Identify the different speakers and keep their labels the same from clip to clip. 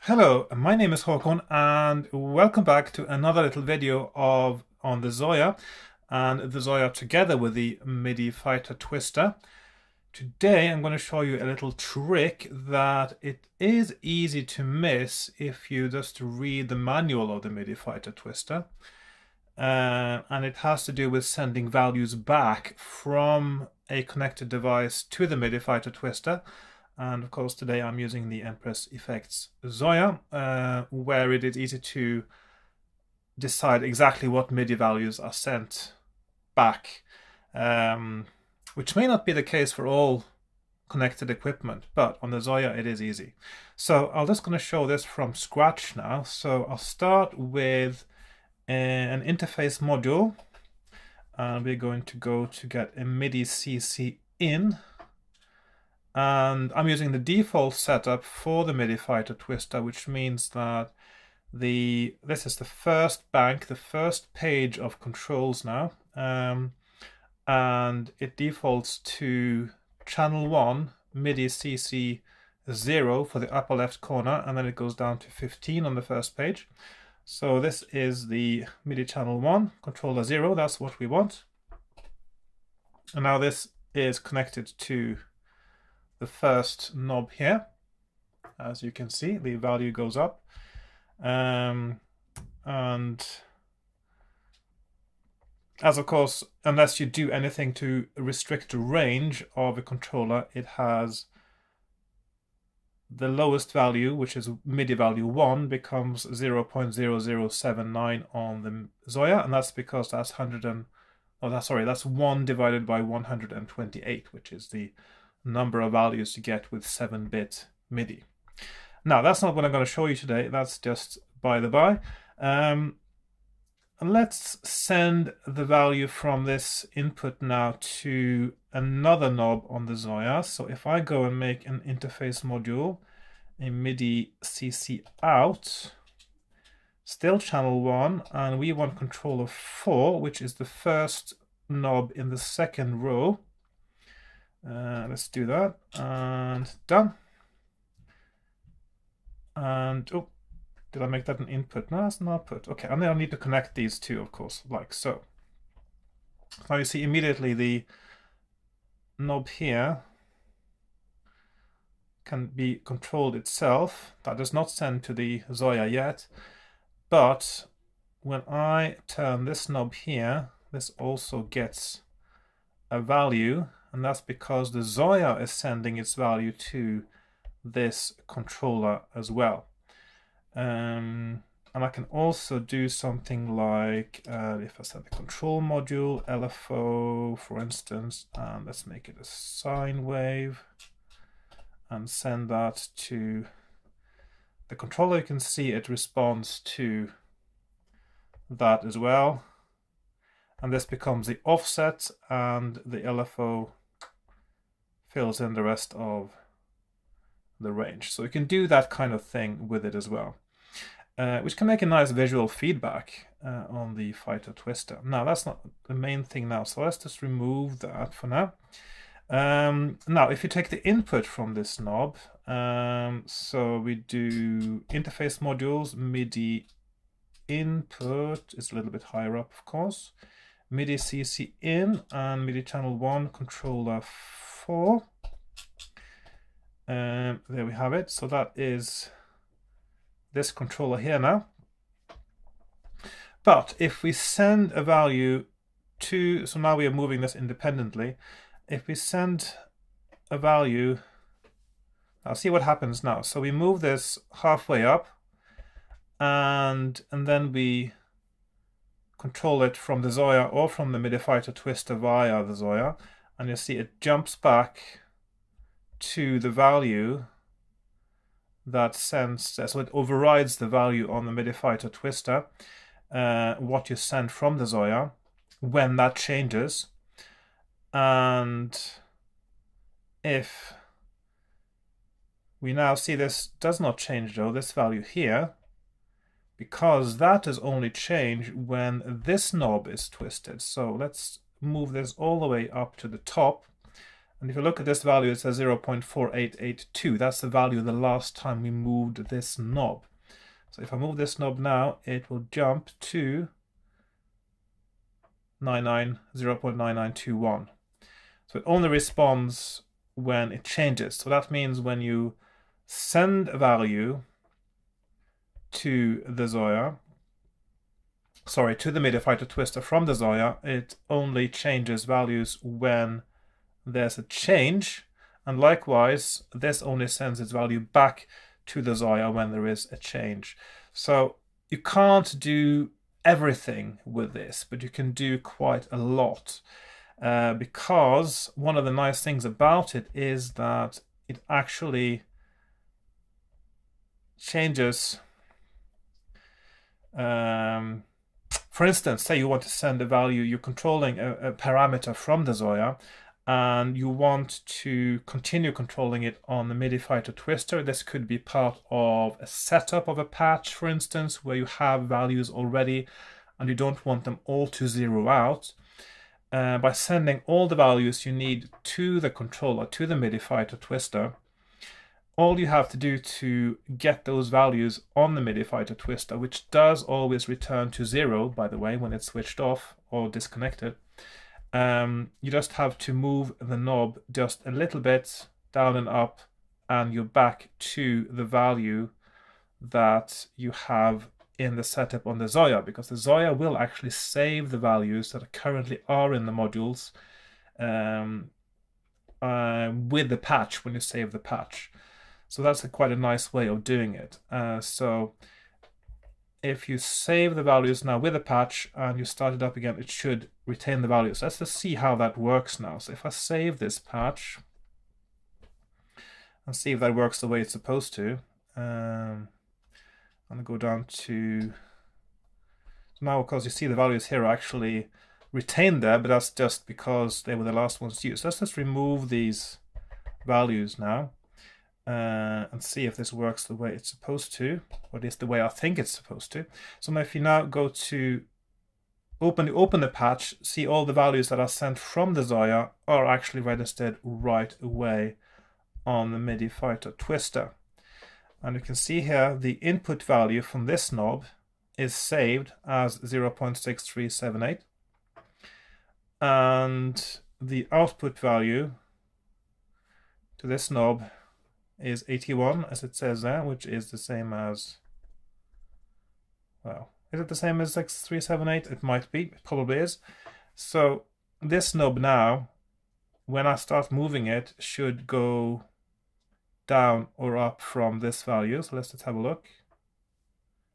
Speaker 1: Hello, my name is Hakon and welcome back to another little video on the Zoia and the Zoia together with the MIDI Fighter Twister. Today I'm going to show you a little trick that it is easy to miss if you just read the manual of the MIDI Fighter Twister. And it has to do with sending values back from a connected device to the MIDI Fighter Twister. And of course today I'm using the Empress effects Zoia, where it is easy to decide exactly what MIDI values are sent back, which may not be the case for all connected equipment, but on the Zoia it is easy. So I'm just going to show this from scratch now. So I'll start with an interface module, and we're going to go to get a MIDI CC in. And I'm using the default setup for the MIDI Fighter Twister, which means that this is the first bank, the first page of controls now, and it defaults to channel 1 MIDI CC 0 for the upper left corner, and then it goes down to 15 on the first page. So this is the MIDI channel 1, controller 0, that's what we want. And now this is connected to the first knob here. As you can see, the value goes up, and as of course, unless you do anything to restrict the range of a controller, it has the lowest value, which is MIDI value 1, becomes 0.0079 on the Zoia, and that's because that's 1 divided by 128, which is the number of values you get with 7-bit MIDI. Now, that's not what I'm going to show you today. That's just by the by. Let's send the value from this input now to another knob on the Zoia. So if I go and make an interface module, a MIDI CC out, still channel 1, and we want controller 4, which is the first knob in the second row. Let's do that, and done. And oh, did I make that an input? No, that's an output. Okay, and then I need to connect these two, of course, like so. Now you see immediately the knob here can be controlled itself. That does not send to the Zoia yet, but when I turn this knob here, this also gets a value. And that's because the Zoia is sending its value to this controller as well. And I can also do something like, if I set the control module, LFO, for instance, and let's make it a sine wave, and send that to the controller. You can see it responds to that as well. And this becomes the offset, and the LFO fills in the rest of the range. So you can do that kind of thing with it as well, which can make a nice visual feedback on the Fighter Twister. Now, that's not the main thing now, so let's just remove that for now. Now, if you take the input from this knob, so we do interface modules, MIDI input is a little bit higher up, of course, MIDI CC in, and MIDI channel 1, controller 4. There we have it. So that is this controller here now. But if we send a value to, so now we are moving this independently. If we send a value, I'll see what happens now. So we move this halfway up, and then we control it from the Zoia or from the MIDI Fighter Twister via the Zoia, and you see it jumps back to the value that sends, so it overrides the value on the MIDI Fighter Twister, what you send from the Zoia when that changes. And if we now see this does not change though, this value here, because that is only change when this knob is twisted. So let's move this all the way up to the top, And if you look at this value, it says 0.4882. That's the value the last time we moved this knob. So if I move this knob now, it will jump to 0.9921. So it only responds when it changes. So that means when you send a value to the Zoia, to the MIDI Fighter Twister from the Zoia, it only changes values when there's a change, and likewise this only sends its value back to the Zoia when there is a change. So you can't do everything with this, but you can do quite a lot, because one of the nice things about it is that it actually changes. For instance, say you want to send a value, you're controlling a parameter from the Zoia, and you want to continue controlling it on the MIDI Fighter Twister. This could be part of a setup of a patch, for instance, where you have values already and you don't want them all to zero out. By sending all the values you need to the controller, to the MIDI Fighter Twister, all you have to do to get those values on the MIDI Fighter Twister, which does always return to 0, by the way, when it's switched off or disconnected, you just have to move the knob just a little bit down and up, and you're back to the value that you have in the setup on the Zoia, because the Zoia will actually save the values that currently are in the modules with the patch when you save the patch. So that's quite a nice way of doing it. So if you save the values now with a patch and you start it up again, it should retain the values. Let's just see how that works now. So if I save this patch and see if that works the way it's supposed to, I'm going to go down to, so now of course you see the values here are actually retained there, but that's just because they were the last ones used. Let's just remove these values now. And see if this works the way it's supposed to, or at least the way I think it's supposed to. So now if you now go to open the patch, see all the values that are sent from the Zoia are actually registered right away on the MIDI Fighter Twister. And you can see here the input value from this knob is saved as 0.6378, and the output value to this knob is 81, as it says there, which is the same as, well, is it the same as 6378? It might be, it probably is. So this knob now, when I start moving it, should go down or up from this value. So let's just have a look.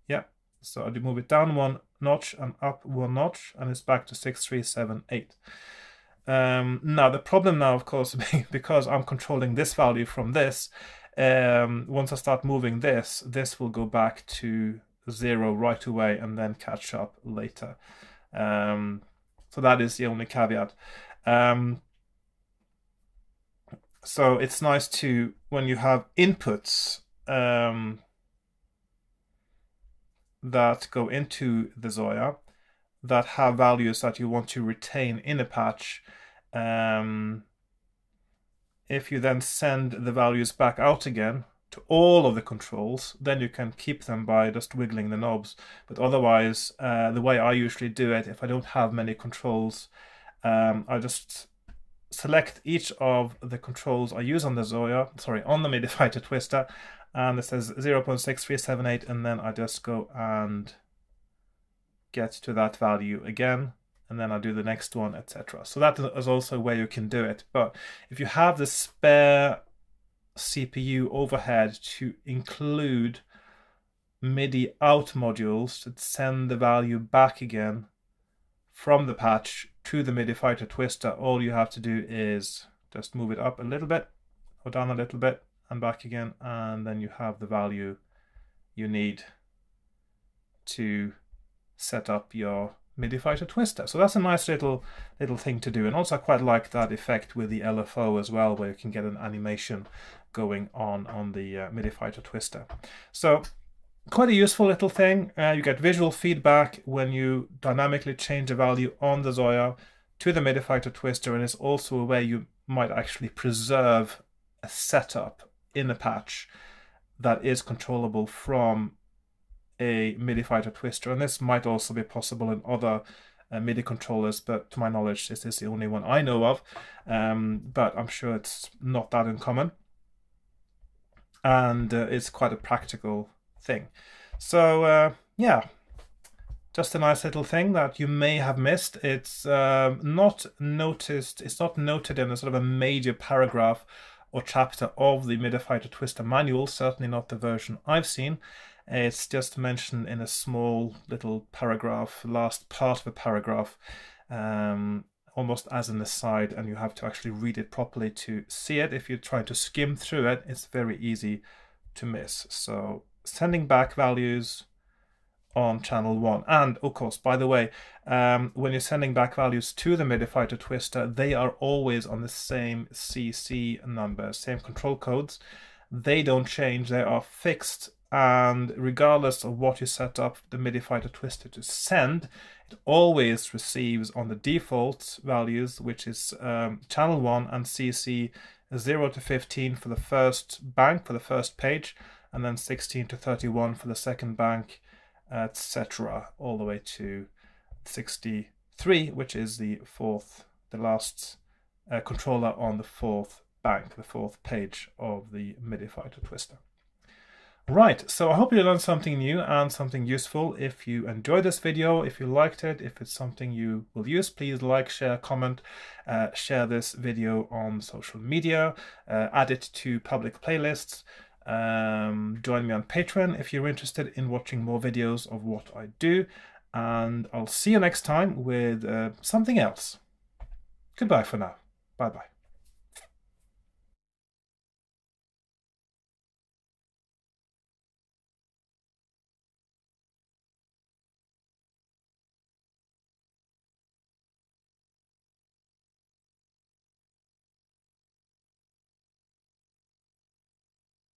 Speaker 1: Yeah, so I do move it down one notch and up one notch, and it's back to 6378. Now the problem now, of course, because I'm controlling this value from this, once I start moving this will go back to 0 right away and then catch up later. So that is the only caveat. So it's nice to, when you have inputs that go into the Zoia that have values that you want to retain in a patch, if you then send the values back out again to all of the controls, then you can keep them by just wiggling the knobs. But otherwise, the way I usually do it, if I don't have many controls, I just select each of the controls I use on the Zoia, sorry, on the MIDI Fighter Twister, and it says 0.6378, and then I just go and get to that value again, and then I do the next one, etc. So that is also a way you can do it. But if you have the spare CPU overhead to include MIDI out modules that send the value back again from the patch to the MIDI Fighter Twister, all you have to do is just move it up a little bit or down a little bit and back again, and then you have the value you need to set up your MIDI Fighter Twister. So that's a nice little thing to do. And also I quite like that effect with the LFO as well, where you can get an animation going on the MIDI Fighter Twister. So quite a useful little thing. You get visual feedback when you dynamically change a value on the Zoia to the MIDI Fighter Twister, and it's also a way you might actually preserve a setup in a patch that is controllable from a MIDI Fighter Twister. And this might also be possible in other MIDI controllers, but to my knowledge, this is the only one I know of. But I'm sure it's not that uncommon. And it's quite a practical thing. So yeah, just a nice little thing that you may have missed. It's not noticed, it's not noted in a sort of a major paragraph or chapter of the MIDI Fighter Twister manual, certainly not the version I've seen. It's just mentioned in a small little paragraph, last part of a paragraph, almost as an aside, and you have to actually read it properly to see it. If you're trying to skim through it, it's very easy to miss. So sending back values on channel 1. And of course, by the way, when you're sending back values to the MIDI Fighter Twister, they are always on the same CC number, same control codes. They don't change, they are fixed, and regardless of what you set up the MIDI Fighter Twister to send, it always receives on the default values, which is channel 1 and CC 0 to 15 for the first bank, for the first page, and then 16 to 31 for the second bank, etc., all the way to 63, which is the last controller on the fourth bank, the fourth page of the MIDI Fighter Twister. Right, so I hope you learned something new and something useful. If you enjoyed this video, if you liked it, if it's something you will use, please like, share, comment, share this video on social media, add it to public playlists. Join me on Patreon if you're interested in watching more videos of what I do, and I'll see you next time with something else. Goodbye for now. Bye bye.